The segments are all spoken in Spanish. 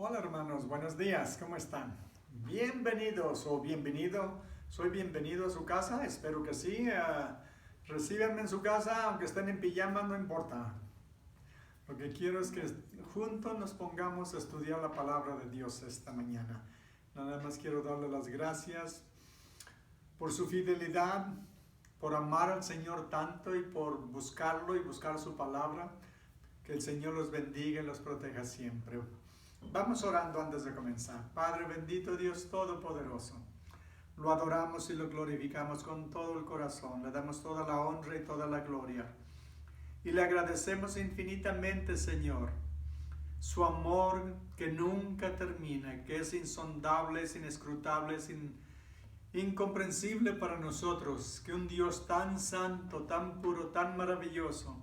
Hola hermanos, buenos días, ¿cómo están? Bienvenidos o bienvenido, soy bienvenido a su casa, espero que sí. Recíbanme en su casa, aunque estén en pijama, no importa. Lo que quiero es que juntos nos pongamos a estudiar la palabra de Dios esta mañana. Nada más quiero darle las gracias por su fidelidad, por amar al Señor tanto y por buscarlo y buscar su palabra. Que el Señor los bendiga y los proteja siempre. Vamos orando antes de comenzar. Padre bendito, Dios Todopoderoso, lo adoramos y lo glorificamos con todo el corazón. Le damos toda la honra y toda la gloria. Y le agradecemos infinitamente, Señor, su amor que nunca termina, que es insondable, es inescrutable, es incomprensible para nosotros, que un Dios tan santo, tan puro, tan maravilloso,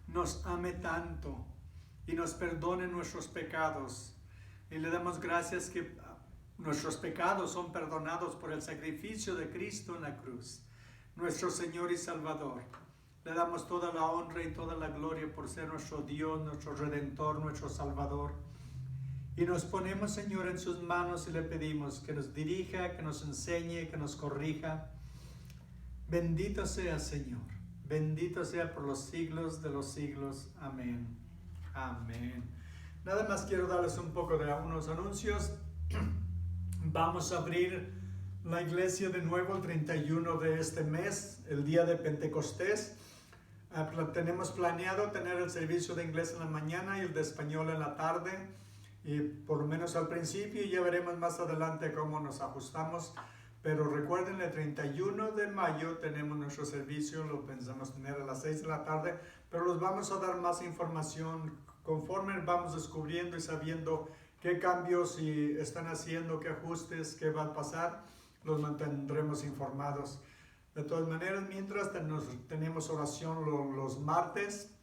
nos ame tanto y nos perdone nuestros pecados. Y le damos gracias que nuestros pecados son perdonados por el sacrificio de Cristo en la cruz, nuestro Señor y Salvador. Le damos toda la honra y toda la gloria por ser nuestro Dios, nuestro Redentor, nuestro Salvador. Y nos ponemos, Señor, en sus manos y le pedimos que nos dirija, que nos enseñe, que nos corrija. Bendito sea, Señor. Bendito sea por los siglos de los siglos. Amén. Amén. Nada más quiero darles un poco de unos anuncios. Vamos a abrir la iglesia de nuevo el 31 de este mes, el día de Pentecostés. Tenemos planeado tener el servicio de inglés en la mañana y el de español en la tarde. Y por lo menos al principio, ya veremos más adelante cómo nos ajustamos. Pero recuerden, el 31 de mayo tenemos nuestro servicio, lo pensamos tener a las 6 de la tarde, pero les vamos a dar más información conforme vamos descubriendo y sabiendo qué cambios están haciendo, qué ajustes, qué va a pasar, los mantendremos informados. De todas maneras, mientras tenemos oración los martes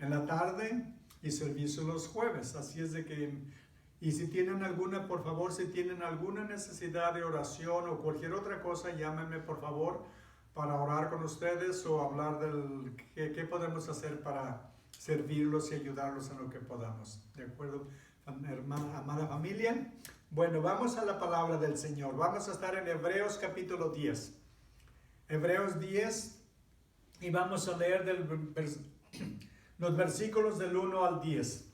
en la tarde y servicio los jueves, así es de que... Y si tienen alguna, por favor, si tienen alguna necesidad de oración o cualquier otra cosa, llámenme por favor para orar con ustedes o hablar del qué podemos hacer para servirlos y ayudarlos en lo que podamos. ¿De acuerdo, hermana, amada familia? Bueno, vamos a la palabra del Señor. Vamos a estar en Hebreos capítulo 10. Hebreos 10 y vamos a leer los versículos del 1 al 10.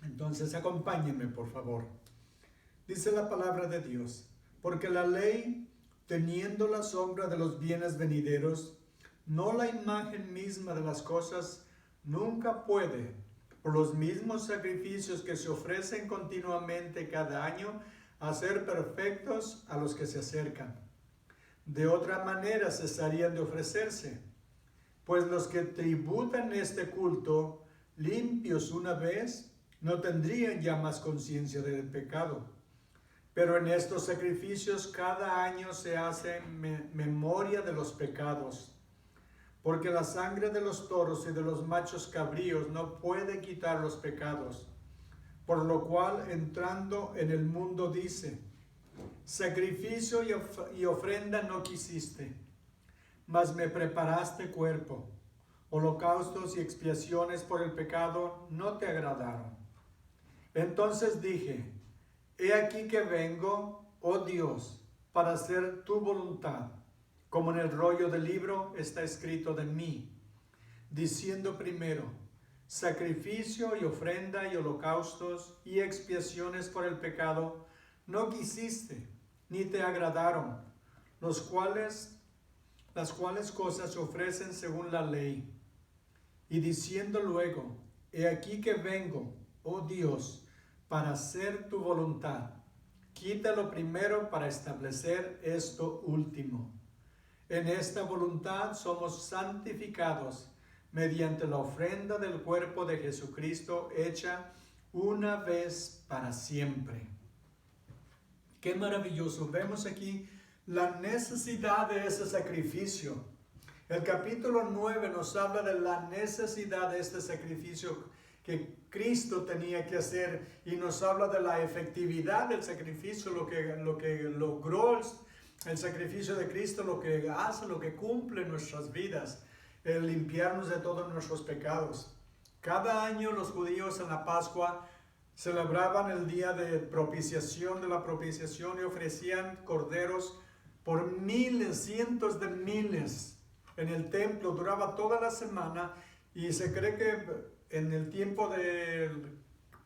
Entonces acompáñenme por favor. Dice la palabra de Dios: porque la ley, teniendo la sombra de los bienes venideros, no la imagen misma de las cosas, nunca puede, por los mismos sacrificios que se ofrecen continuamente cada año, hacer perfectos a los que se acercan. De otra manera cesarían de ofrecerse, pues los que tributan este culto, limpios una vez, no tendrían ya más conciencia del pecado. Pero en estos sacrificios cada año se hace memoria de los pecados, porque la sangre de los toros y de los machos cabríos no puede quitar los pecados. Por lo cual, entrando en el mundo, dice: sacrificio y ofrenda no quisiste, mas me preparaste cuerpo. Holocaustos y expiaciones por el pecado no te agradaron. Entonces dije: he aquí que vengo, oh Dios, para hacer tu voluntad, como en el rollo del libro está escrito de mí, diciendo primero: sacrificio y ofrenda y holocaustos y expiaciones por el pecado no quisiste, ni te agradaron, las cuales cosas se ofrecen según la ley. Y diciendo luego: he aquí que vengo, oh Dios, para hacer tu voluntad. Quita lo primero para establecer esto último. En esta voluntad somos santificados mediante la ofrenda del cuerpo de Jesucristo hecha una vez para siempre. Qué maravilloso. Vemos aquí la necesidad de ese sacrificio. El capítulo 9 nos habla de la necesidad de este sacrificio que Cristo tenía que hacer, y nos habla de la efectividad del sacrificio, lo que logró el sacrificio de Cristo, lo que hace, lo que cumple en nuestras vidas, el limpiarnos de todos nuestros pecados. Cada año los judíos en la Pascua celebraban el día de propiciación, de la propiciación, y ofrecían corderos por miles, cientos de miles en el templo. Duraba toda la semana, y se cree que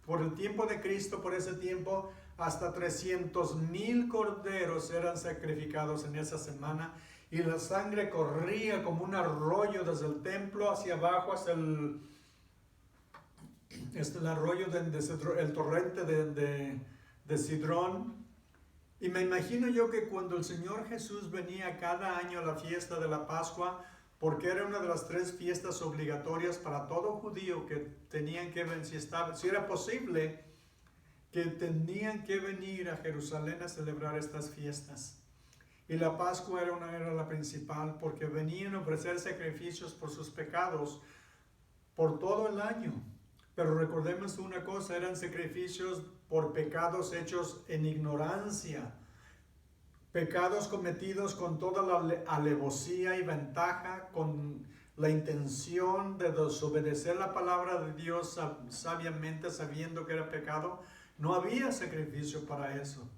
por el tiempo de Cristo, por ese tiempo, hasta 300,000 corderos eran sacrificados en esa semana, y la sangre corría como un arroyo desde el templo hacia abajo hasta el arroyo el torrente de Sidrón. Y me imagino yo que cuando el Señor Jesús venía cada año a la fiesta de la Pascua, porque era una de las 3 fiestas obligatorias para todo judío que tenían que venir, si era posible, que tenían que venir a Jerusalén a celebrar estas fiestas. Y la Pascua era la principal, porque venían a ofrecer sacrificios por sus pecados por todo el año. Pero recordemos una cosa, eran sacrificios por pecados hechos en ignorancia, pecados cometidos con toda la alevosía y ventaja, con la intención de desobedecer la palabra de Dios sabiamente, sabiendo que era pecado. No había sacrificio para eso.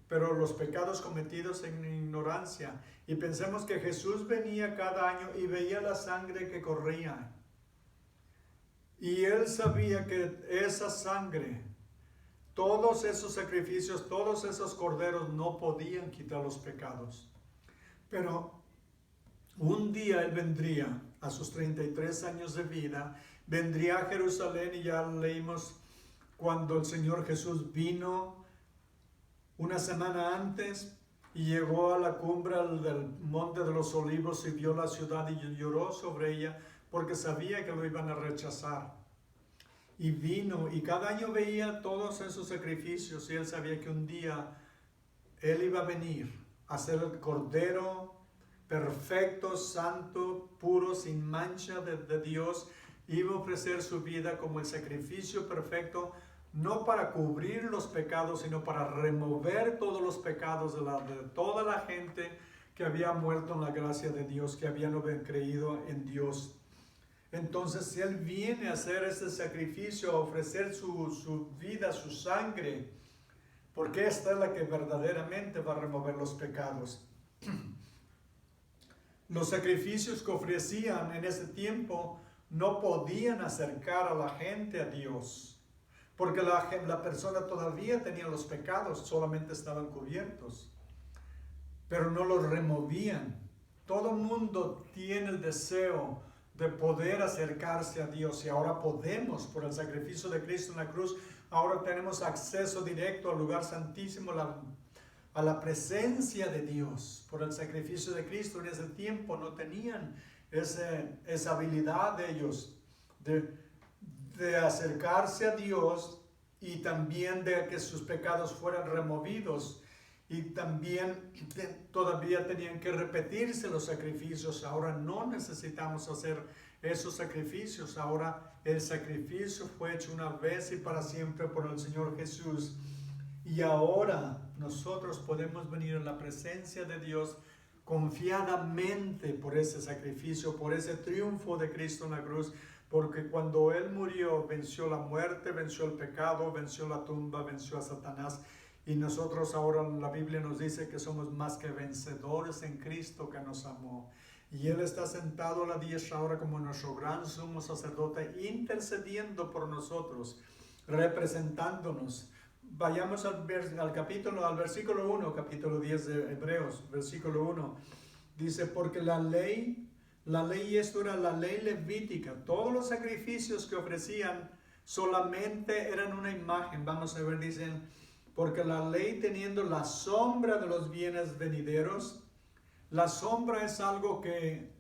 Pero los pecados cometidos en ignorancia. Y pensemos que Jesús venía cada año y veía la sangre que corría. Y Él sabía que esa sangre, todos esos sacrificios, todos esos corderos no podían quitar los pecados. Pero un día Él vendría, a sus 33 años de vida, vendría a Jerusalén, y ya leímos cuando el Señor Jesús vino una semana antes y llegó a la cumbre del Monte de los Olivos y vio la ciudad y lloró sobre ella, porque sabía que lo iban a rechazar. Y vino, y cada año veía todos esos sacrificios, y Él sabía que un día Él iba a venir a ser el Cordero perfecto, santo, puro, sin mancha de Dios. Iba a ofrecer su vida como el sacrificio perfecto, no para cubrir los pecados, sino para remover todos los pecados de toda la gente que había muerto en la gracia de Dios, que habían creído en Dios. Entonces, si Él viene a hacer este sacrificio, a ofrecer su vida, su sangre, porque esta es la que verdaderamente va a remover los pecados. Los sacrificios que ofrecían en ese tiempo no podían acercar a la gente a Dios, porque la persona todavía tenía los pecados, solamente estaban cubiertos, pero no los removían. Todo mundo tiene el deseo de poder acercarse a Dios, y ahora podemos, por el sacrificio de Cristo en la cruz, ahora tenemos acceso directo al lugar santísimo, a la presencia de Dios. Por el sacrificio de Cristo en ese tiempo no tenían esa habilidad de ellos de acercarse a Dios, y también de que sus pecados fueran removidos. Y también todavía tenían que repetirse los sacrificios. Ahora no necesitamos hacer esos sacrificios. Ahora el sacrificio fue hecho una vez y para siempre por el Señor Jesús. Y ahora nosotros podemos venir a la presencia de Dios confiadamente por ese sacrificio, por ese triunfo de Cristo en la cruz. Porque cuando Él murió, venció la muerte, venció el pecado, venció la tumba, venció a Satanás. Y nosotros ahora, la Biblia nos dice que somos más que vencedores en Cristo, que nos amó. Y Él está sentado a la diestra ahora como nuestro gran sumo sacerdote, intercediendo por nosotros, representándonos. Vayamos al versículo 1, capítulo 10 de Hebreos, versículo 1. Dice, porque la ley, esto era la ley levítica. Todos los sacrificios que ofrecían solamente eran una imagen. Vamos a ver, dicen, porque la ley, teniendo la sombra de los bienes venideros, la sombra es algo que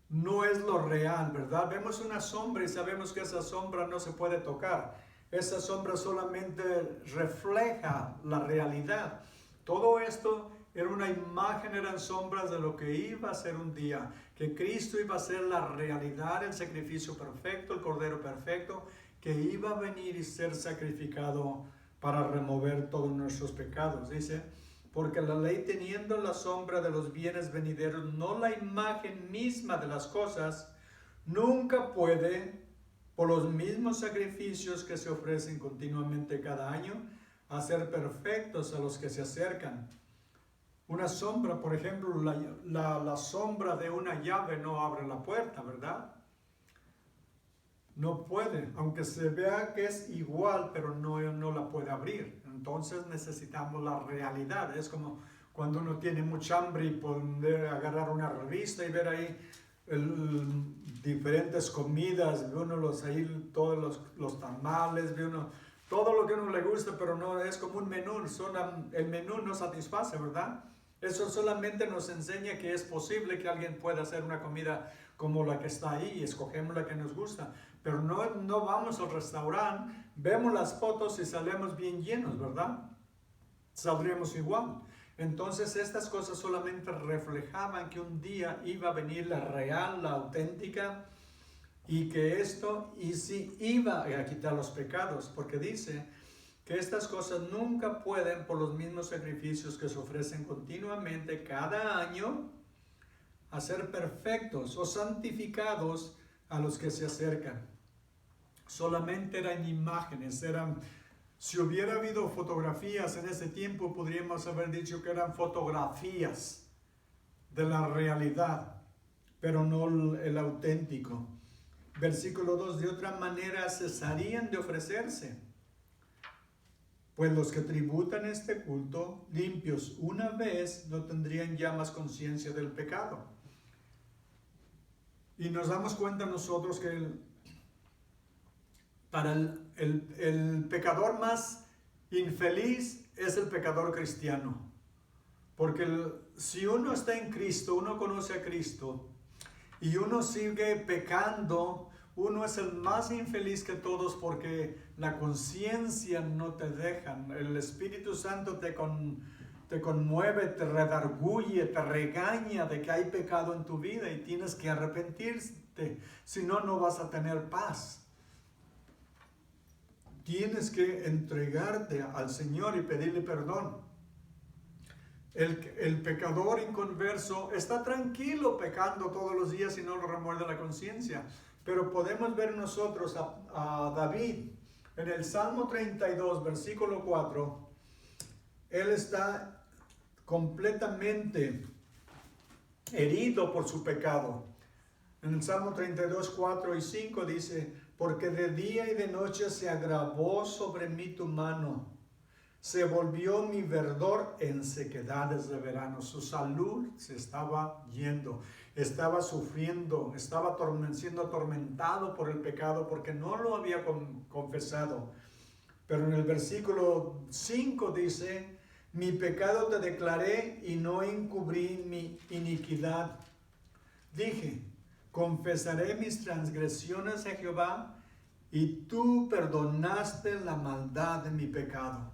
no es lo real, ¿verdad? Vemos una sombra y sabemos que esa sombra no se puede tocar. Esa sombra solamente refleja la realidad. Todo esto era una imagen, eran sombras de lo que iba a ser un día, que Cristo iba a ser la realidad, el sacrificio perfecto, el Cordero perfecto, que iba a venir y ser sacrificado para remover todos nuestros pecados. Dice, porque la ley, teniendo la sombra de los bienes venideros, no la imagen misma de las cosas, nunca puede por los mismos sacrificios que se ofrecen continuamente cada año, a ser perfectos a los que se acercan. Una sombra, por ejemplo, la sombra de una llave no abre la puerta, ¿verdad? No puede, aunque se vea que es igual, pero no la puede abrir. Entonces necesitamos la realidad. Es como cuando uno tiene mucha hambre y poder agarrar una revista y ver ahí diferentes comidas, ve uno todos los tamales, ve uno todo lo que a uno le gusta, pero no es como un menú, el menú no satisface, ¿verdad? Eso solamente nos enseña que es posible que alguien pueda hacer una comida como la que está ahí y escogemos la que nos gusta. Pero no vamos al restaurante, vemos las fotos y salimos bien llenos, ¿verdad? Saldríamos igual. Entonces estas cosas solamente reflejaban que un día iba a venir la real, la auténtica, y que esto y sí iba a quitar los pecados, porque dice que estas cosas nunca pueden, por los mismos sacrificios que se ofrecen continuamente cada año, hacer perfectos o santificados a los que se acercan. Solamente eran imágenes, si hubiera habido fotografías en ese tiempo, podríamos haber dicho que eran fotografías de la realidad, pero no el auténtico. Versículo 2, de otra manera cesarían de ofrecerse, pues los que tributan este culto, limpios una vez, no tendrían ya más conciencia del pecado. Y nos damos cuenta nosotros que para el pecador más infeliz es el pecador cristiano. Porque si uno está en Cristo, uno conoce a Cristo y uno sigue pecando, uno es el más infeliz que todos porque la conciencia no te deja. El Espíritu Santo te conmueve, te redarguye, te regaña de que hay pecado en tu vida y tienes que arrepentirte, si no, no vas a tener paz. Tienes que entregarte al Señor y pedirle perdón. El pecador inconverso está tranquilo pecando todos los días y no lo remuerde la conciencia. Pero podemos ver nosotros a David en el Salmo 32, versículo 4. Él está completamente herido por su pecado. En el Salmo 32, 4 y 5 dice: porque de día y de noche se agravó sobre mí tu mano, se volvió mi verdor en sequedades de verano. Su salud se estaba yendo, estaba sufriendo, estaba siendo atormentado por el pecado porque no lo había confesado. Pero en el versículo 5 dice: mi pecado te declaré y no encubrí mi iniquidad. Dije: confesaré mis transgresiones a Jehová, y tú perdonaste la maldad de mi pecado.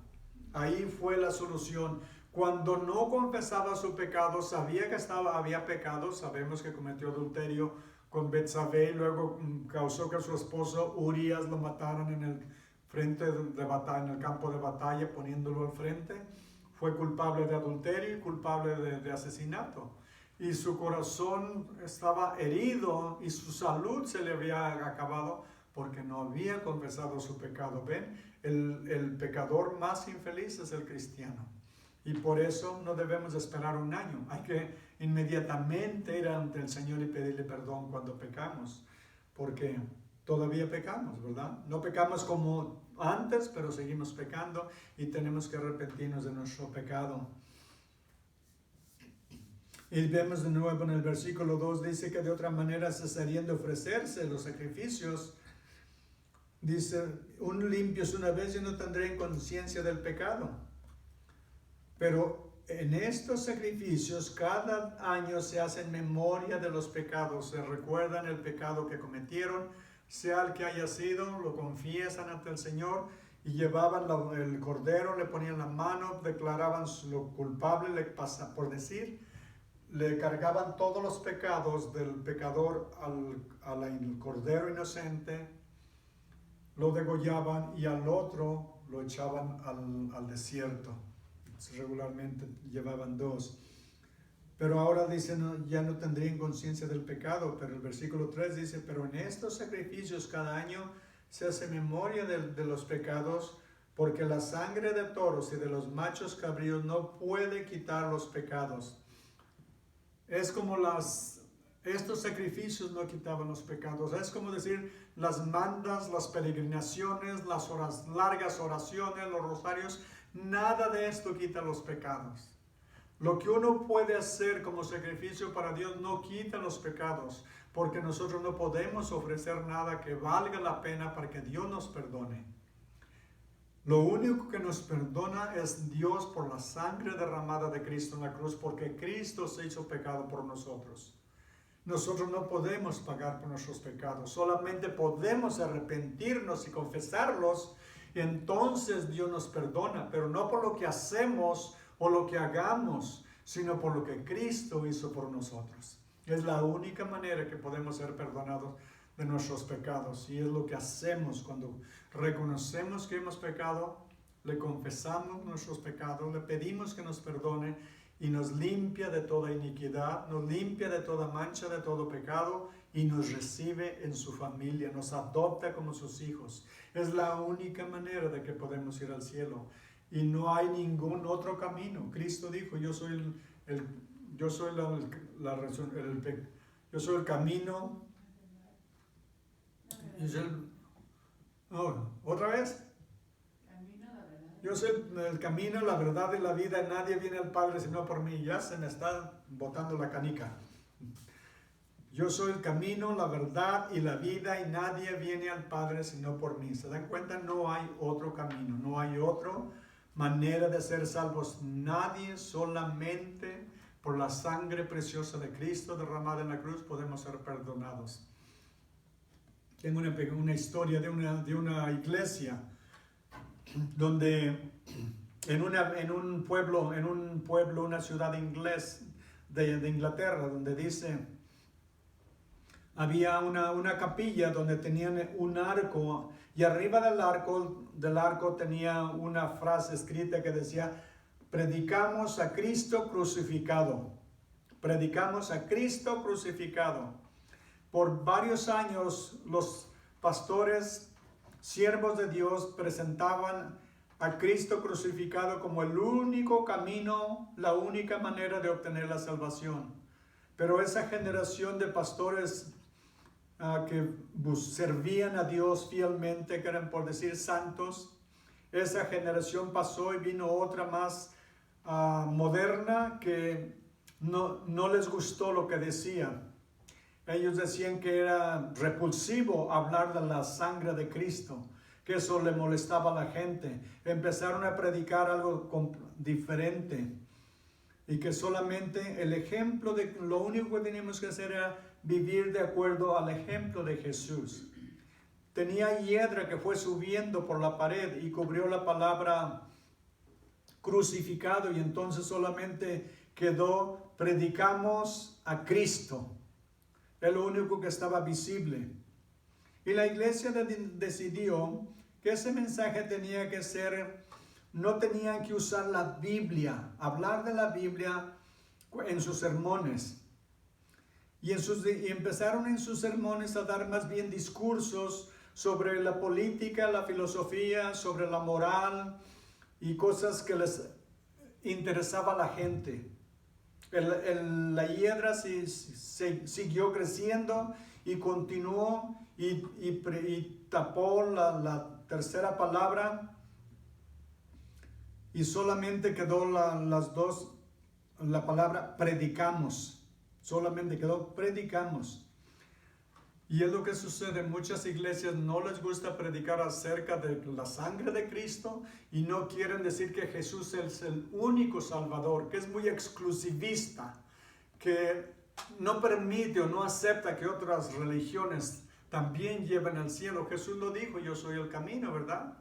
Ahí fue la solución. Cuando no confesaba su pecado, sabía que había pecado. Sabemos que cometió adulterio con Betsabé, luego causó que su esposo Urias lo mataran en el frente de batalla, en el campo de batalla, poniéndolo al frente. Fue culpable de adulterio y culpable de asesinato. Y su corazón estaba herido y su salud se le había acabado porque no había confesado su pecado. ¿Ven? El pecador más infeliz es el cristiano. Y por eso no debemos esperar un año. Hay que inmediatamente ir ante el Señor y pedirle perdón cuando pecamos. Porque todavía pecamos, ¿verdad? No pecamos como antes, pero seguimos pecando y tenemos que arrepentirnos de nuestro pecado. Y vemos de nuevo en el versículo 2, dice que de otra manera cesarían de ofrecerse los sacrificios. Dice: un limpios una vez y no tendré conciencia del pecado. Pero en estos sacrificios cada año se hace memoria de los pecados, se recuerdan el pecado que cometieron, sea el que haya sido, lo confiesan ante el Señor y llevaban el cordero, le ponían la mano, declaraban lo culpable, por decir, le cargaban todos los pecados del pecador al cordero inocente, lo degollaban y al otro lo echaban al desierto. Regularmente llevaban dos. Pero ahora dice, no, ya no tendrían conciencia del pecado. Pero el versículo 3 dice, pero en estos sacrificios cada año se hace memoria de los pecados, porque la sangre de toros y de los machos cabríos no puede quitar los pecados. Es como estos sacrificios no quitaban los pecados. Es como decir, las mandas, las peregrinaciones, las largas oraciones, los rosarios, nada de esto quita los pecados. Lo que uno puede hacer como sacrificio para Dios no quita los pecados, porque nosotros no podemos ofrecer nada que valga la pena para que Dios nos perdone. Lo único que nos perdona es Dios por la sangre derramada de Cristo en la cruz, porque Cristo se hizo pecado por nosotros. Nosotros no podemos pagar por nuestros pecados, solamente podemos arrepentirnos y confesarlos, y entonces Dios nos perdona, pero no por lo que hacemos o lo que hagamos, sino por lo que Cristo hizo por nosotros. Es la única manera que podemos ser perdonados de nuestros pecados, y es lo que hacemos cuando reconocemos que hemos pecado, le confesamos nuestros pecados, le pedimos que nos perdone y nos limpia de toda iniquidad, nos limpia de toda mancha, de todo pecado, y nos recibe en su familia, nos adopta como sus hijos. Es la única manera de que podemos ir al cielo, y no hay ningún otro camino. Cristo dijo, yo soy el camino. ¿Otra vez? Yo soy el camino, la verdad y la vida, y nadie viene al Padre sino por mí. Ya se me está botando la canica. Yo soy el camino, la verdad y la vida, y nadie viene al Padre sino por mí. ¿Se dan cuenta? No hay otro camino, no hay otra manera de ser salvos. Nadie, solamente por la sangre preciosa de Cristo derramada en la cruz podemos ser perdonados. Tengo una historia de una iglesia donde en un pueblo, una ciudad inglés de Inglaterra, donde dice, había una capilla donde tenían un arco, y arriba del arco tenía una frase escrita que decía, predicamos a Cristo crucificado. Predicamos a Cristo crucificado. Por varios años los pastores, siervos de Dios, presentaban a Cristo crucificado como el único camino, la única manera de obtener la salvación. Pero esa generación de pastores que servían a Dios fielmente, que eran por decir santos, esa generación pasó y vino otra más moderna que no les gustó lo que decía. Ellos decían que era repulsivo hablar de la sangre de Cristo, que eso le molestaba a la gente. Empezaron a predicar algo diferente, y que solamente el ejemplo de lo único que teníamos que hacer era vivir de acuerdo al ejemplo de Jesús. Tenía hiedra que fue subiendo por la pared y cubrió la palabra crucificado, y entonces solamente quedó predicamos a Cristo. Es lo único que estaba visible. Y la iglesia decidió que ese mensaje tenía que ser, no tenían que usar la Biblia, hablar de la Biblia en sus sermones. Y empezaron en sus sermones a dar más bien discursos sobre la política, la filosofía, sobre la moral y cosas que les interesaba a la gente. La hiedra siguió creciendo y continuó y tapó la tercera palabra, y solamente quedó la palabra predicamos. Solamente quedó predicamos. Y es lo que sucede. Muchas iglesias no les gusta predicar acerca de la sangre de Cristo, y no quieren decir que Jesús es el único Salvador, que es muy exclusivista, que no permite o no acepta que otras religiones también lleven al cielo. Jesús lo dijo, yo soy el camino, ¿verdad?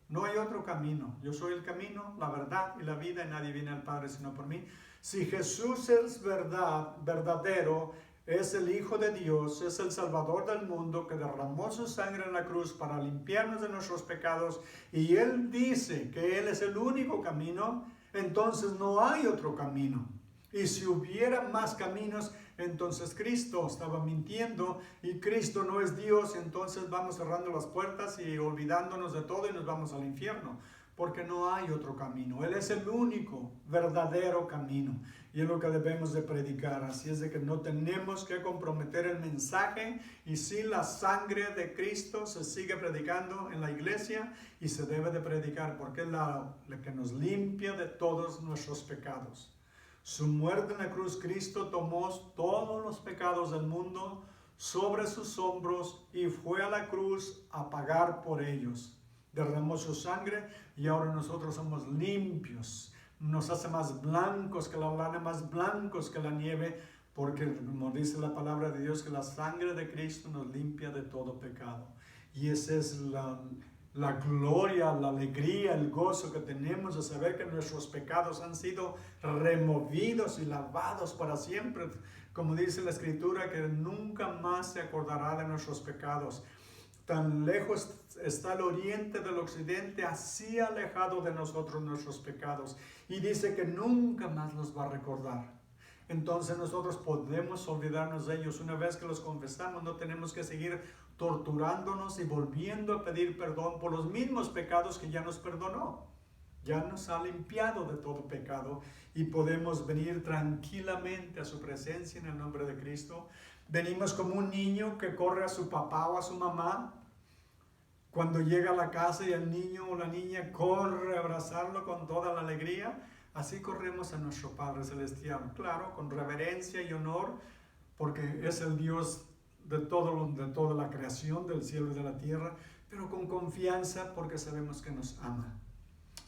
No hay otro camino. Yo soy el camino, la verdad y la vida, y nadie viene al Padre sino por mí. Si Jesús es verdadero, es el Hijo de Dios, es el Salvador del mundo, que derramó su sangre en la cruz para limpiarnos de nuestros pecados, y Él dice que Él es el único camino, entonces no hay otro camino. Y si hubiera más caminos, entonces Cristo estaba mintiendo y Cristo no es Dios, entonces vamos cerrando las puertas y olvidándonos de todo y nos vamos al infierno, porque no hay otro camino. Él es el único verdadero camino y es lo que debemos de predicar. Así es de que no tenemos que comprometer el mensaje, y si la sangre de Cristo se sigue predicando en la iglesia, y se debe de predicar porque es la que nos limpia de todos nuestros pecados. Su muerte en la cruz, Cristo tomó todos los pecados del mundo sobre sus hombros y fue a la cruz a pagar por ellos. Derramó su sangre y ahora nosotros somos limpios. Nos hace más blancos que la lana, más blancos que la nieve, porque como dice la palabra de Dios, que la sangre de Cristo nos limpia de todo pecado. Y esa es la gloria, la alegría, el gozo que tenemos de saber que nuestros pecados han sido removidos y lavados para siempre. Como dice la Escritura, que nunca más se acordará de nuestros pecados. Tan lejos está el oriente del occidente, así alejado de nosotros nuestros pecados. Y dice que nunca más los va a recordar. Entonces nosotros podemos olvidarnos de ellos. Una vez que los confesamos, no tenemos que seguir torturándonos y volviendo a pedir perdón por los mismos pecados que ya nos perdonó. Ya nos ha limpiado de todo pecado y podemos venir tranquilamente a su presencia en el nombre de Cristo. Venimos como un niño que corre a su papá o a su mamá cuando llega a la casa y el niño o la niña corre a abrazarlo con toda la alegría. Así corremos a nuestro Padre Celestial, claro, con reverencia y honor, porque es el Dios de toda la creación del cielo y de la tierra, pero con confianza porque sabemos que nos ama.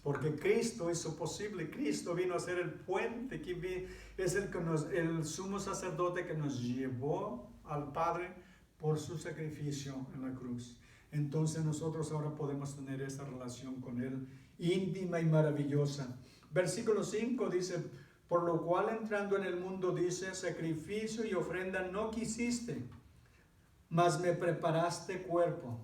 Porque Cristo hizo posible, Cristo vino a ser el puente, que es el sumo sacerdote que nos llevó al Padre por su sacrificio en la cruz. Entonces nosotros ahora podemos tener esa relación con Él íntima y maravillosa. Versículo 5 dice, por lo cual entrando en el mundo dice, sacrificio y ofrenda no quisiste, mas me preparaste cuerpo.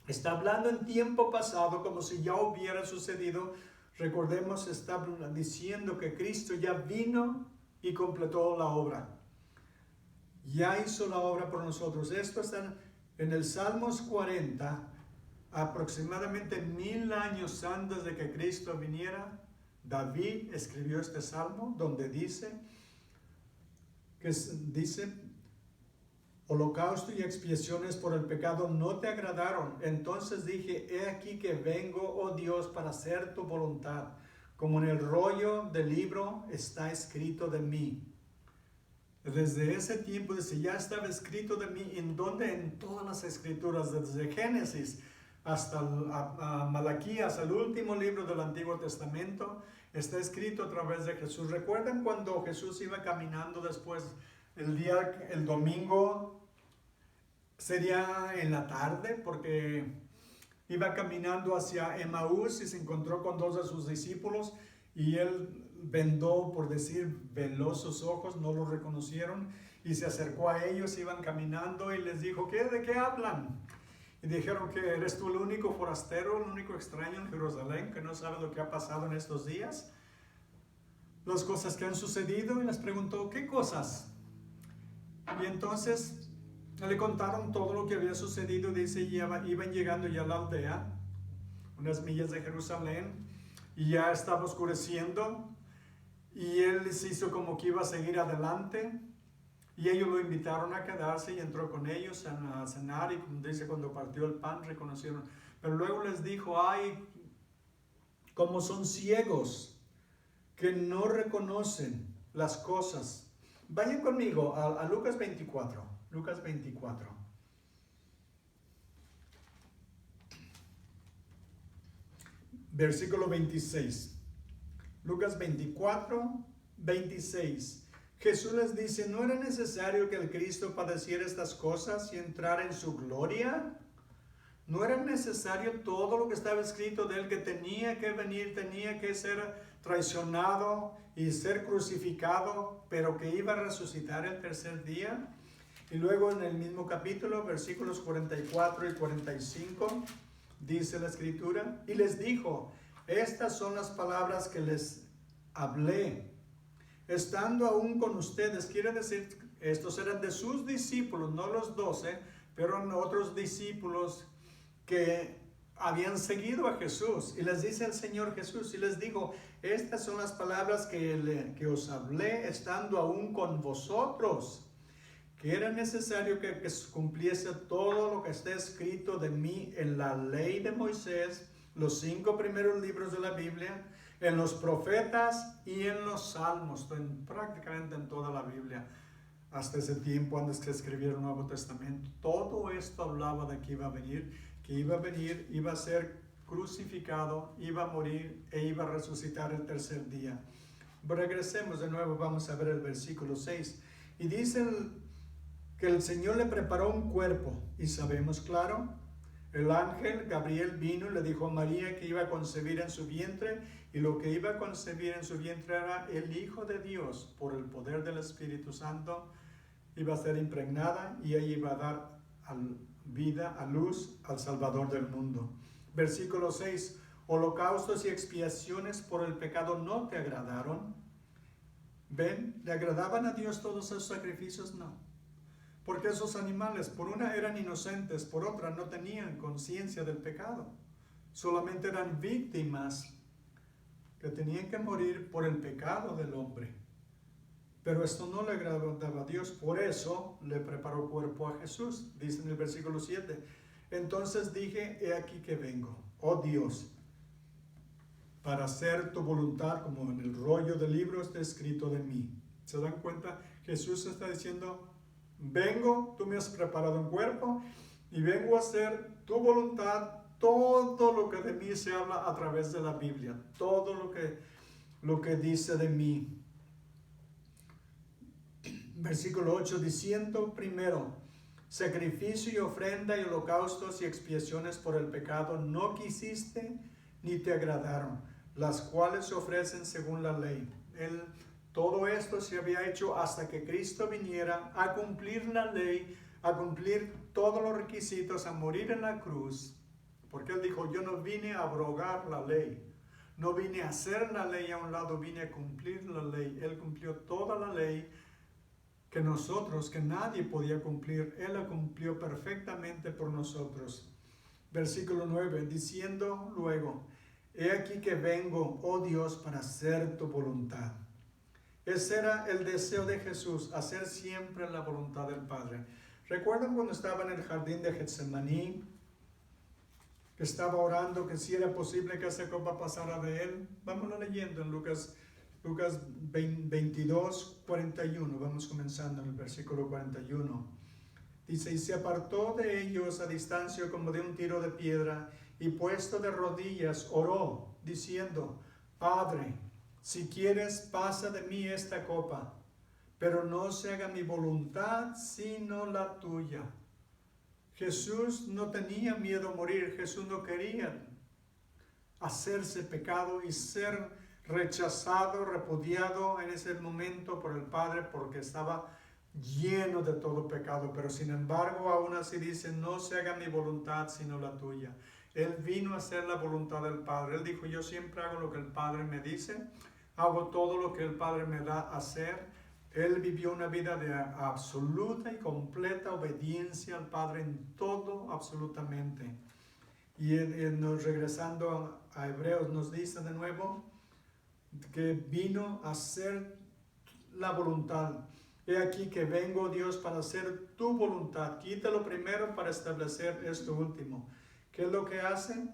Está hablando en tiempo pasado como si ya hubiera sucedido. Recordemos, está diciendo que Cristo ya vino y completó la obra. Ya hizo la obra por nosotros. Esto está en el Salmos 40, aproximadamente 1000 años antes de que Cristo viniera. David escribió este salmo donde dice, holocausto y expiaciones por el pecado no te agradaron. Entonces dije, he aquí que vengo, oh Dios, para hacer tu voluntad. Como en el rollo del libro está escrito de mí. Desde ese tiempo, dice, ya estaba escrito de mí. ¿En dónde? En todas las escrituras, desde Génesis hasta Malaquías, el último libro del Antiguo Testamento, está escrito a través de Jesús. ¿Recuerdan cuando Jesús iba caminando después, el domingo, sería en la tarde, porque iba caminando hacia Emaús y se encontró con 2 de sus discípulos y él vendó, por decir, veló sus ojos, no lo reconocieron y se acercó a ellos, iban caminando y les dijo, ¿de qué hablan? Y dijeron que eres tú el único forastero, el único extraño en Jerusalén que no sabe lo que ha pasado en estos días, las cosas que han sucedido, y les preguntó, ¿qué cosas? Y entonces le contaron todo lo que había sucedido. Dice, iban llegando ya a la aldea, unas millas de Jerusalén, y ya estaba oscureciendo, y él les hizo como que iba a seguir adelante. Y ellos lo invitaron a quedarse y entró con ellos a cenar, y como dice, cuando partió el pan reconocieron. Pero luego les dijo, ay, como son ciegos, que no reconocen las cosas. Vayan conmigo a Lucas 24. Lucas 24. Versículo 26. Lucas 24, 26. Jesús les dice, ¿no era necesario que el Cristo padeciera estas cosas y entrara en su gloria? ¿No era necesario todo lo que estaba escrito de él, que tenía que venir, tenía que ser traicionado y ser crucificado, pero que iba a resucitar el tercer día? Y luego en el mismo capítulo, versículos 44 y 45, dice la Escritura, y les dijo, estas son las palabras que les hablé estando aún con ustedes. Quiere decir, estos eran de sus discípulos, no los 12, pero eran otros discípulos que habían seguido a Jesús. Y les dice el Señor Jesús, y les digo, estas son las palabras que os hablé estando aún con vosotros, que era necesario que se cumpliese todo lo que está escrito de mí en la ley de Moisés, los 5 primeros libros de la Biblia, en los profetas y en los salmos, prácticamente en toda la Biblia, hasta ese tiempo antes que escribiera el Nuevo Testamento. Todo esto hablaba de que iba a venir, iba a ser crucificado, iba a morir e iba a resucitar el tercer día. Regresemos de nuevo, vamos a ver el versículo 6. Y dice que el Señor le preparó un cuerpo, y sabemos claro, el ángel Gabriel vino y le dijo a María que iba a concebir en su vientre, y lo que iba a concebir en su vientre era el Hijo de Dios, por el poder del Espíritu Santo, iba a ser impregnada y ella iba a dar vida, a luz, al Salvador del mundo. Versículo 6, holocaustos y expiaciones por el pecado no te agradaron. ¿Ven? ¿Le agradaban a Dios todos esos sacrificios? No. Porque esos animales, por una eran inocentes, por otra no tenían conciencia del pecado. Solamente eran víctimas que tenían que morir por el pecado del hombre. Pero esto no le agradaba a Dios, por eso le preparó cuerpo a Jesús. Dice en el versículo 7, entonces dije, he aquí que vengo, oh Dios, para hacer tu voluntad, como en el rollo del libro está escrito de mí. ¿Se dan cuenta? Jesús está diciendo, vengo, tú me has preparado un cuerpo y vengo a hacer tu voluntad, todo lo que de mí se habla a través de la Biblia, todo lo que dice de mí. Versículo 8, diciendo primero, sacrificio y ofrenda y holocaustos y expiaciones por el pecado no quisiste ni te agradaron, las cuales se ofrecen según la ley. Todo esto se había hecho hasta que Cristo viniera a cumplir la ley, a cumplir todos los requisitos, a morir en la cruz. Porque Él dijo, yo no vine a abrogar la ley, no vine a hacer la ley a un lado, vine a cumplir la ley. Él cumplió toda la ley que nadie podía cumplir. Él la cumplió perfectamente por nosotros. Versículo 9, diciendo luego, he aquí que vengo, oh Dios, para hacer tu voluntad. Ese era el deseo de Jesús, hacer siempre la voluntad del Padre. ¿Recuerdan cuando estaba en el jardín de Getsemaní? Que estaba orando que si era posible que esa copa pasara de él. Vamos leyendo en Lucas 22, 41. Vamos comenzando en el versículo 41. Dice, y se apartó de ellos a distancia como de un tiro de piedra, y puesto de rodillas oró, diciendo, Padre, si quieres, pasa de mí esta copa, pero no se haga mi voluntad, sino la tuya. Jesús no tenía miedo a morir. Jesús no quería hacerse pecado y ser rechazado, repudiado en ese momento por el Padre, porque estaba lleno de todo pecado. Pero sin embargo, aún así dice, no se haga mi voluntad, sino la tuya. Él vino a hacer la voluntad del Padre. Él dijo, yo siempre hago lo que el Padre me dice, hago todo lo que el Padre me da a hacer. Él vivió una vida de absoluta y completa obediencia al Padre en todo, absolutamente. Y regresando a Hebreos nos dice de nuevo que vino a hacer la voluntad. He aquí que vengo, Dios, para hacer tu voluntad. Quítalo primero para establecer esto último. ¿Qué es lo que hace?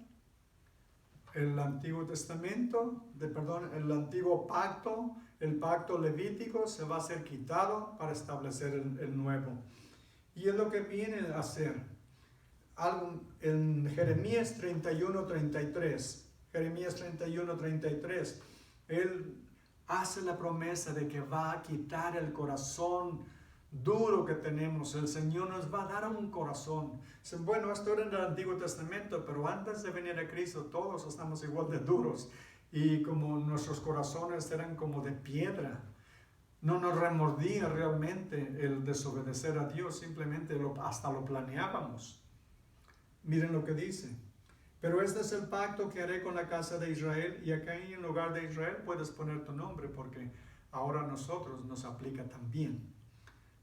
El Antiguo Testamento, el Antiguo Pacto, el pacto levítico se va a ser quitado para establecer el nuevo. Y es lo que viene a hacer. Algo en Jeremías 31:33. Jeremías 31:33. Él hace la promesa de que va a quitar el corazón duro que tenemos. El Señor nos va a dar un corazón. Bueno, esto era en el Antiguo Testamento, pero antes de venir a Cristo todos estamos igual de duros. Y como nuestros corazones eran como de piedra, no nos remordía realmente el desobedecer a Dios, simplemente hasta lo planeábamos. Miren lo que dice. Pero este es el pacto que haré con la casa de Israel, y acá en lugar de Israel puedes poner tu nombre, porque ahora a nosotros nos aplica también.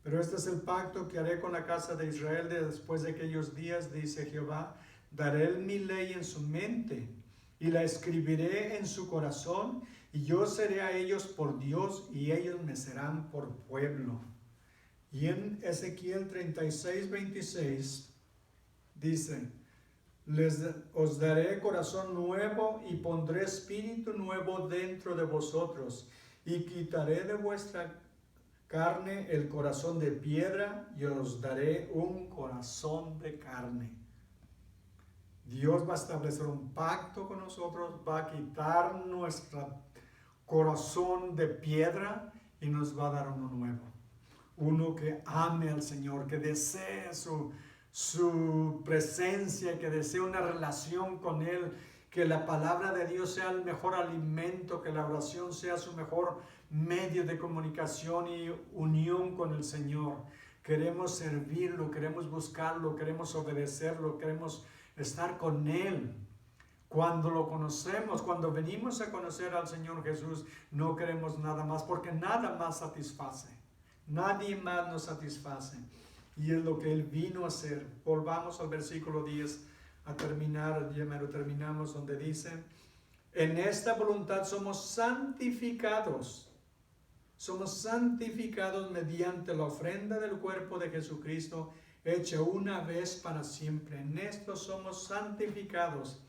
Pero este es el pacto que haré con la casa de Israel después de aquellos días, dice Jehová. Daré mi ley en su mente y la escribiré en su corazón, y yo seré a ellos por Dios y ellos me serán por pueblo. Y en Ezequiel 36:26 dice, os daré corazón nuevo y pondré espíritu nuevo dentro de vosotros, y quitaré de vuestra carne el corazón de piedra y os daré un corazón de carne. Dios va a establecer un pacto con nosotros, va a quitar nuestro corazón de piedra y nos va a dar uno nuevo. Uno que ame al Señor, que desee su presencia, que desee una relación con Él, que la palabra de Dios sea el mejor alimento, que la oración sea su mejor medio de comunicación y unión con el Señor. Queremos servirlo, queremos buscarlo, queremos obedecerlo, queremos estar con Él. Cuando lo conocemos, cuando venimos a conocer al Señor Jesús, no queremos nada más, porque nada más satisface. Nadie más nos satisface. Y es lo que Él vino a hacer. Volvamos al versículo 10 a terminar, ya me lo terminamos, donde dice, en esta voluntad somos santificados mediante la ofrenda del cuerpo de Jesucristo, hecha una vez para siempre. En esto somos santificados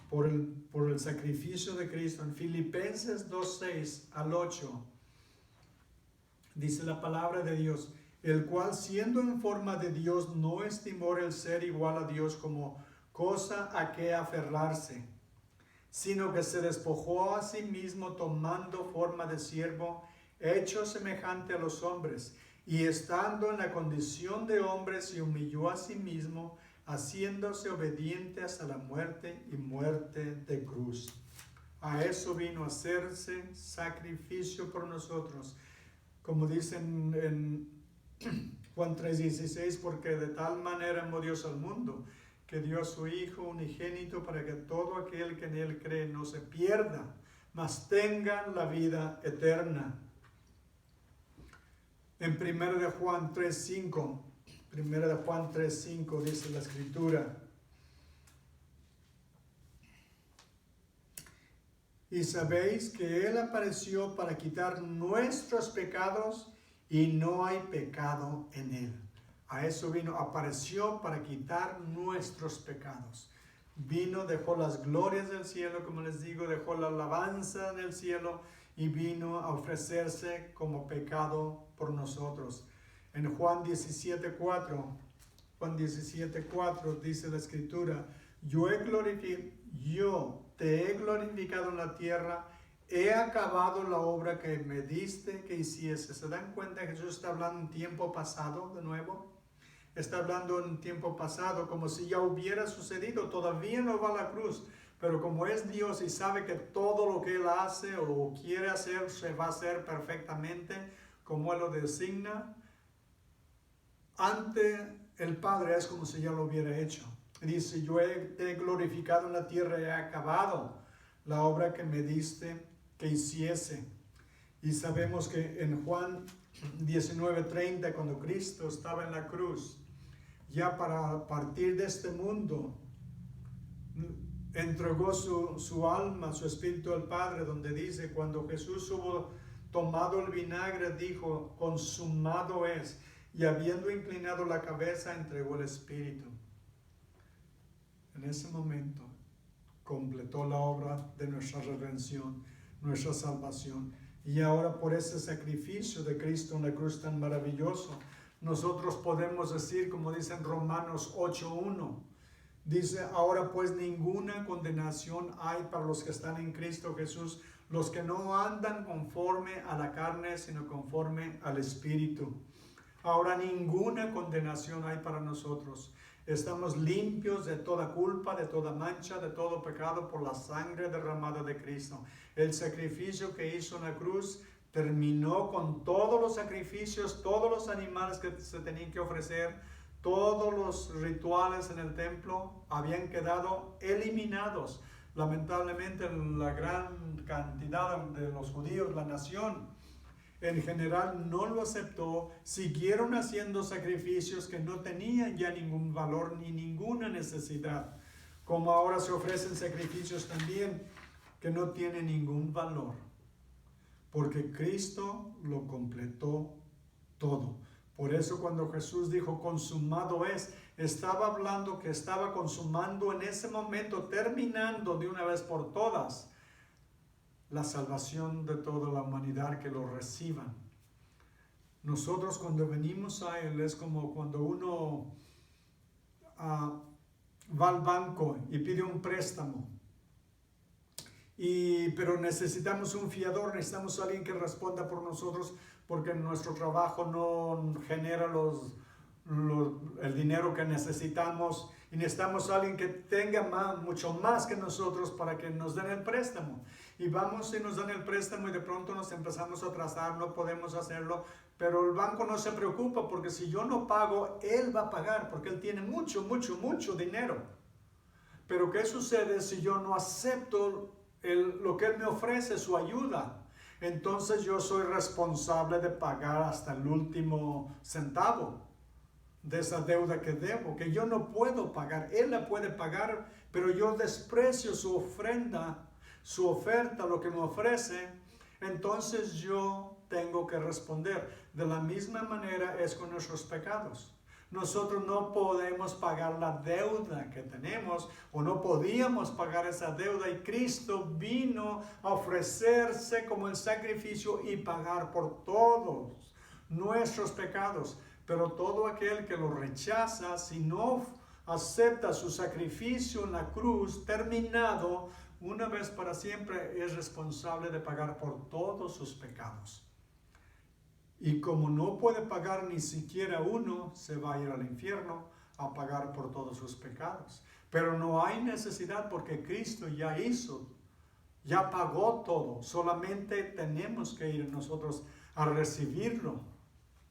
por el sacrificio de Cristo. En Filipenses 2:6 al 8 dice la palabra de Dios, el cual siendo en forma de Dios no estimó el ser igual a Dios como cosa a que aferrarse, sino que se despojó a sí mismo tomando forma de siervo, hecho semejante a los hombres, y estando en la condición de hombre se humilló a sí mismo, haciéndose obediente hasta la muerte y muerte de cruz. A eso vino a hacerse sacrificio por nosotros. Como dicen en Juan 3:16, porque de tal manera amó Dios al mundo, que dio a su Hijo unigénito para que todo aquel que en Él cree no se pierda, mas tenga la vida eterna. En 1 de Juan 3:5 dice la Escritura, y sabéis que Él apareció para quitar nuestros pecados y no hay pecado en Él. A eso vino, apareció para quitar nuestros pecados. Vino, dejó las glorias del cielo, como les digo, dejó la alabanza en el cielo y vino a ofrecerse como pecado por nosotros. En Juan 17:4 dice la Escritura, yo te he glorificado en la tierra, he acabado la obra que me diste que hiciese. ¿Se dan cuenta? Jesús está hablando en tiempo pasado de nuevo. Está hablando en tiempo pasado como si ya hubiera sucedido. Todavía no va a la cruz, pero como es Dios y sabe que todo lo que Él hace o quiere hacer se va a hacer perfectamente como Él lo designa, ante el Padre es como si ya lo hubiera hecho. Dice, yo te he glorificado en la tierra, he acabado la obra que me diste que hiciese. Y sabemos que en Juan 19:30, cuando Cristo estaba en la cruz, ya para partir de este mundo, entregó su alma, su espíritu al Padre, donde dice, cuando Jesús hubo tomado el vinagre, dijo, consumado es, y habiendo inclinado la cabeza, entregó el espíritu. En ese momento completó la obra de nuestra redención, nuestra salvación. Y ahora por ese sacrificio de Cristo en la cruz tan maravilloso, nosotros podemos decir, como dice en Romanos 8:1, dice, ahora pues ninguna condenación hay para los que están en Cristo Jesús, los que no andan conforme a la carne, sino conforme al Espíritu. Ahora ninguna condenación hay para nosotros. Estamos limpios de toda culpa, de toda mancha, de todo pecado por la sangre derramada de Cristo. El sacrificio que hizo en la cruz terminó con todos los sacrificios, todos los animales que se tenían que ofrecer, todos los rituales en el templo habían quedado eliminados. Lamentablemente la gran cantidad de los judíos, la nación en general no lo aceptó, siguieron haciendo sacrificios que no tenían ya ningún valor ni ninguna necesidad, como ahora se ofrecen sacrificios también que no tienen ningún valor, porque Cristo lo completó todo. Por eso cuando Jesús dijo consumado es, estaba hablando que estaba consumando en ese momento, terminando de una vez por todas la salvación de toda la humanidad que lo reciban. Nosotros cuando venimos a Él es como cuando uno va al banco y pide un préstamo. Pero necesitamos un fiador, necesitamos a alguien que responda por nosotros porque nuestro trabajo no genera el dinero que necesitamos y necesitamos a alguien que tenga mucho más que nosotros para que nos den el préstamo. Y vamos y nos dan el préstamo y de pronto nos empezamos a atrasar, no podemos hacerlo, pero el banco no se preocupa porque si yo no pago, él va a pagar porque él tiene mucho dinero. Pero ¿qué sucede si yo no acepto lo que él me ofrece, su ayuda? Entonces yo soy responsable de pagar hasta el último centavo de esa deuda que debo, que yo no puedo pagar. Él la puede pagar, pero yo desprecio su ofrenda, su oferta, lo que me ofrece. Entonces yo tengo que responder. De la misma manera es con nuestros pecados. Nosotros no podemos pagar la deuda que tenemos o no podíamos pagar esa deuda y Cristo vino a ofrecerse como el sacrificio y pagar por todos nuestros pecados. Pero todo aquel que lo rechaza, si no acepta su sacrificio en la cruz terminado, una vez para siempre es responsable de pagar por todos sus pecados. Y como no puede pagar ni siquiera uno, se va a ir al infierno a pagar por todos sus pecados. Pero no hay necesidad porque Cristo ya pagó todo. Solamente tenemos que ir nosotros a recibirlo.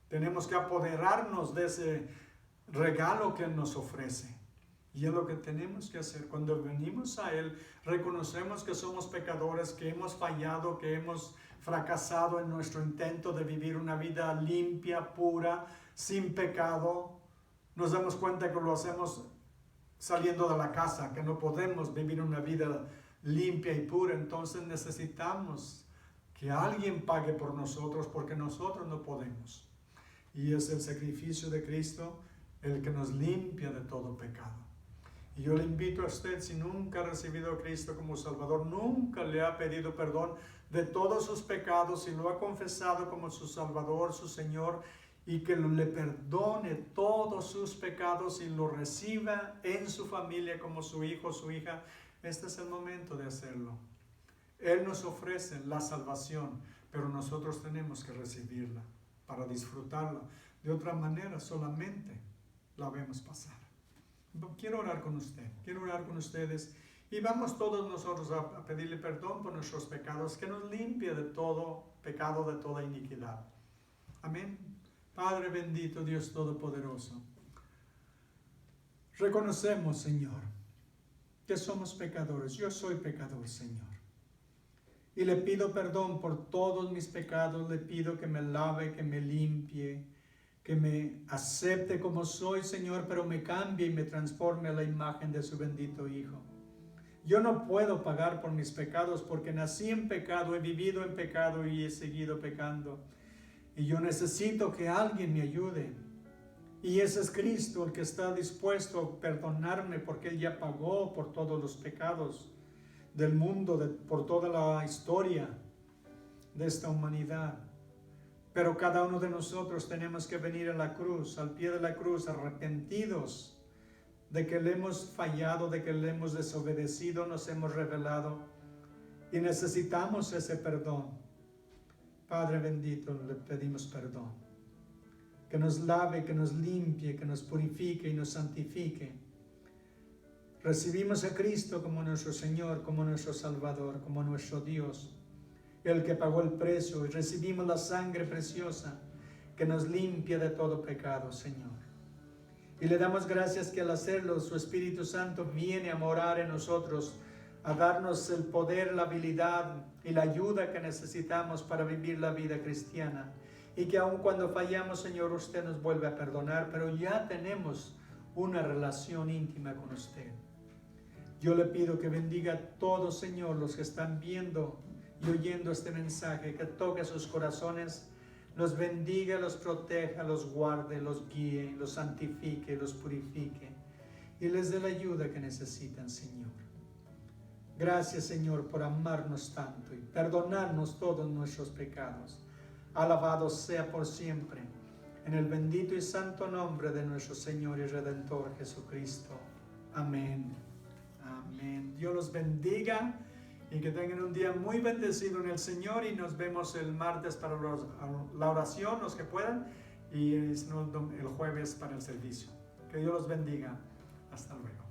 Tenemos que apoderarnos de ese regalo que Él nos ofrece. Y es lo que tenemos que hacer. Cuando venimos a Él, reconocemos que somos pecadores, que hemos fallado, que hemos fracasado en nuestro intento de vivir una vida limpia, pura, sin pecado. Nos damos cuenta que lo hacemos saliendo de la casa, que no podemos vivir una vida limpia y pura. Entonces necesitamos que alguien pague por nosotros porque nosotros no podemos. Y es el sacrificio de Cristo el que nos limpia de todo pecado. Y yo le invito a usted, si nunca ha recibido a Cristo como Salvador, nunca le ha pedido perdón de todos sus pecados y lo ha confesado como su Salvador, su Señor, y que le perdone todos sus pecados y lo reciba en su familia como su hijo o su hija, este es el momento de hacerlo. Él nos ofrece la salvación, pero nosotros tenemos que recibirla para disfrutarla. De otra manera, solamente la vemos pasar. Quiero orar con usted, quiero orar con ustedes y vamos todos nosotros a pedirle perdón por nuestros pecados, que nos limpie de todo pecado, de toda iniquidad. Amén. Padre bendito, Dios todopoderoso, reconocemos, Señor, que somos pecadores. Yo soy pecador, Señor. Y le pido perdón por todos mis pecados, le pido que me lave, que me limpie, que me acepte como soy, Señor, pero me cambie y me transforme a la imagen de su bendito Hijo. Yo no puedo pagar por mis pecados porque nací en pecado, he vivido en pecado y he seguido pecando. Y yo necesito que alguien me ayude. Y ese es Cristo, el que está dispuesto a perdonarme porque Él ya pagó por todos los pecados del mundo, por toda la historia de esta humanidad. Pero cada uno de nosotros tenemos que venir a la cruz, al pie de la cruz, arrepentidos de que le hemos fallado, de que le hemos desobedecido, nos hemos rebelado y necesitamos ese perdón. Padre bendito, le pedimos perdón. Que nos lave, que nos limpie, que nos purifique y nos santifique. Recibimos a Cristo como nuestro Señor, como nuestro Salvador, como nuestro Dios, el que pagó el precio, y recibimos la sangre preciosa que nos limpia de todo pecado, Señor. Y le damos gracias que al hacerlo, su Espíritu Santo viene a morar en nosotros, a darnos el poder, la habilidad y la ayuda que necesitamos para vivir la vida cristiana. Y que aun cuando fallamos, Señor, usted nos vuelve a perdonar, pero ya tenemos una relación íntima con usted. Yo le pido que bendiga a todos, Señor, los que están viendo y oyendo este mensaje, que toque sus corazones, los bendiga, los proteja, los guarde, los guíe, los santifique, los purifique y les dé la ayuda que necesitan, Señor. Gracias, Señor, por amarnos tanto y perdonarnos todos nuestros pecados. Alabado sea por siempre, en el bendito y santo nombre de nuestro Señor y Redentor Jesucristo. Amén. Amén. Dios los bendiga y que tengan un día muy bendecido en el Señor, y nos vemos el martes para la oración, los que puedan, y el jueves para el servicio. Que Dios los bendiga. Hasta luego.